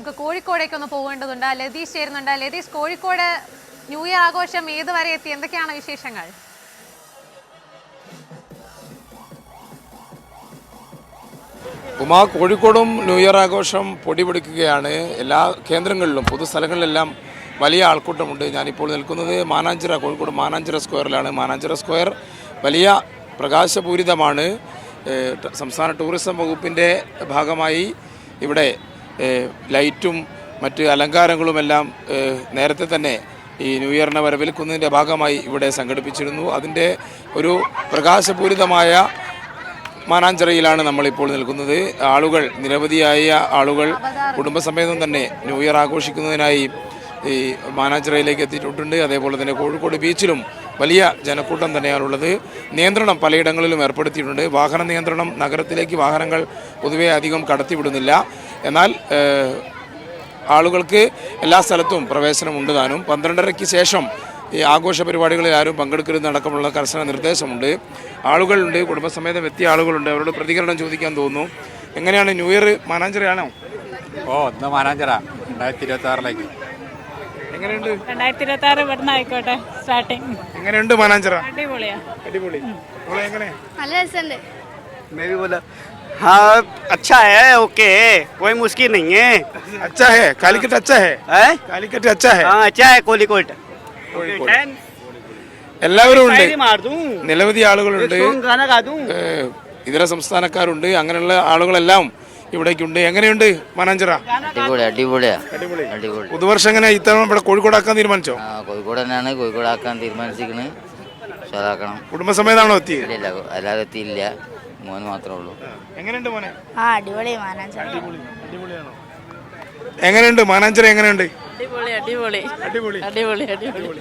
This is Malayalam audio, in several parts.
നമുക്ക് കോഴിക്കോടേക്ക് ഒന്ന് പോകേണ്ടതുണ്ട്. ലതീഷ് ചേരുന്നുണ്ട്. ലതീഷ്, കോഴിക്കോട് ന്യൂ ഇയർ ആഘോഷം ഏതുവരെ എത്തി? എന്തൊക്കെയാണ് വിശേഷങ്ങൾ? കോഴിക്കോടും ന്യൂ ഇയർ ആഘോഷം പൊടിപിടിക്കുകയാണ്. എല്ലാ കേന്ദ്രങ്ങളിലും പൊതുസ്ഥലങ്ങളിലെല്ലാം വലിയ ആൾക്കൂട്ടമുണ്ട്. ഞാനിപ്പോൾ നിൽക്കുന്നത് മാനാഞ്ചിറ, കോഴിക്കോട് മാനാഞ്ചിറ സ്ക്വയറിലാണ്. മാനാഞ്ചിറ സ്ക്വയർ വലിയ പ്രകാശപൂരിതമാണ്. സംസ്ഥാന ടൂറിസം വകുപ്പിൻ്റെ ഭാഗമായി ഇവിടെ ലൈറ്റും മറ്റ് അലങ്കാരങ്ങളുമെല്ലാം നേരത്തെ തന്നെ ഈ ന്യൂ ഇയറിനെ വരവേൽക്കുന്നതിൻ്റെ ഭാഗമായി ഇവിടെ സംഘടിപ്പിച്ചിരുന്നു. അതിൻ്റെ ഒരു പ്രകാശപൂരിതമായ മാനാഞ്ചിറയിലാണ് നമ്മളിപ്പോൾ നിൽക്കുന്നത്. ആളുകൾ, നിരവധിയായ ആളുകൾ കുടുംബസമേതം തന്നെ ന്യൂ ഇയർ ആഘോഷിക്കുന്നതിനായി ഈ മാനാഞ്ചിറയിലേക്ക് എത്തിയിട്ടുണ്ട്. അതേപോലെ തന്നെ കോഴിക്കോട് ബീച്ചിലും വലിയ ജനക്കൂട്ടം തന്നെയാണുള്ളത്. നിയന്ത്രണം പലയിടങ്ങളിലും ഏർപ്പെടുത്തിയിട്ടുണ്ട്. വാഹന നിയന്ത്രണം, നഗരത്തിലേക്ക് വാഹനങ്ങൾ പൊതുവെ അധികം കടത്തിവിടുന്നില്ല. എന്നാൽ ആളുകൾക്ക് എല്ലാ സ്ഥലത്തും പ്രവേശനമുണ്ട് താനും. 12:30-ക്ക് ശേഷം ഈ ആഘോഷ പരിപാടികളിൽ ആരും പങ്കെടുക്കരുതെന്നടക്കമുള്ള കർശന നിർദ്ദേശമുണ്ട്. ആളുകളുണ്ട്, കുടുംബസമേതം എത്തിയ ആളുകളുണ്ട്. അവരോട് പ്രതികരണം ചോദിക്കാൻ തോന്നുന്നു. എങ്ങനെയാണ് ന്യൂ ഇയർ? മാനാഞ്ചിറയാണോ? ഇന്ന് മാനാഞ്ചിറ 2026 എങ്ങനെയുണ്ട്? 2026 ഇവിടുന്ന് ആയിക്കോട്ടെ സ്റ്റാർട്ടിങ്. എങ്ങനെയുണ്ട് മാനാഞ്ചിറ? അടിപൊളിയാ. അടിപൊളി. എങ്ങനെ? നല്ല രസമുണ്ട്. मैं भी बोला हाँ अच्छा है, ओके है, कोई मुश्किल नहीं है। अच्छा है कालीकट, अच्छा है हैं? कालीकट अच्छा है. हाँ अच्छा है कोलिकोट. എല്ലാവരും ഉണ്ട്. शायरी मार दूं, നിരവധി ആളുകളുണ്ട്. एक song गाना गा दूं. ഇതര സംസ്ഥാനക്കാരുണ്ട്. അങ്ങനെയുള്ള ആളുകളെല്ലാം ഇവിടേക്കുണ്ട്. എങ്ങനെയുണ്ട് മാനാഞ്ചിറ? അടിപൊളിയാ. അടിപൊളി. പുതുവർഷം എങ്ങനെ ഇത്തവണ ഇവിടെ കോഴിക്കോടാക്കാൻ തീരുമാനിച്ചോ? കോഴിക്കോട് തന്നെയാണ്. കോഴിക്കോടാക്കാൻ തീരുമാനിച്ചിരിക്കുന്നത്. ഉഷാറാക്കണം. കുടുംബസമേതാണോ എത്തിയത്? ഇല്ല, എല്ലാവരും എത്തിയില്ല. മോന് മാത്രമേ ഉള്ളൂ. എങ്ങനെയുണ്ട് മോനെ? അടിപൊളി മാനാഞ്ചിറ. അടിപൊളിയാണോ? എങ്ങനെയുണ്ട് മാനാഞ്ചിറ? എങ്ങനെയുണ്ട്? അടിപൊളി അടിപൊളി അടിപൊളി. അടിപൊളി അടിപൊളി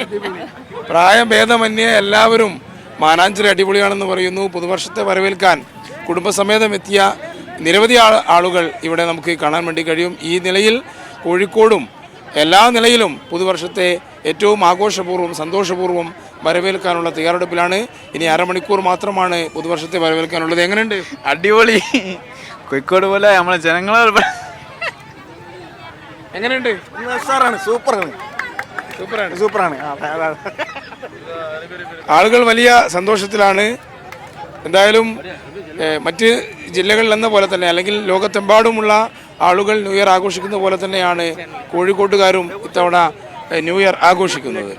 അടിപൊളി. പ്രായം ഭേദമന്യേ എല്ലാവരും മാനാഞ്ചിറ അടിപൊളിയാണെന്ന് പറയുന്നു. പുതുവർഷത്തെ വരവേൽക്കാൻ കുടുംബസമേതം എത്തിയ നിരവധി ആളുകൾ ഇവിടെ നമുക്ക് കാണാൻ വേണ്ടി കഴിയും. ഈ നിലയിൽ കോഴിക്കോടും എല്ലാ നിലയിലും പുതുവർഷത്തെ ഏറ്റവും ആഘോഷപൂർവ്വം സന്തോഷപൂർവ്വം വരവേൽക്കാനുള്ള തയ്യാറെടുപ്പിലാണ്. ഇനി അരമണിക്കൂർ മാത്രമാണ് പുതുവർഷത്തെ വരവേൽക്കാനുള്ളത്. എങ്ങനെയുണ്ട്? അടിപൊളി. കോഴിക്കോട് പോലെ നമ്മളെ ജനങ്ങളെ എങ്ങനെയുണ്ട്? സൂപ്പറാണ്. ആളുകൾ വലിയ സന്തോഷത്തിലാണ്. എന്തായാലും മറ്റ് ജില്ലകളിലെന്ന പോലെ തന്നെ അല്ലെങ്കിൽ ലോകത്തെമ്പാടുമുള്ള ആളുകൾ ന്യൂ ഇയർ ആഘോഷിക്കുന്ന പോലെ തന്നെയാണ് കോഴിക്കോട്ടുകാരും ഇത്തവണ ന്യൂ ഇയർ ആഘോഷിക്കുന്നത്.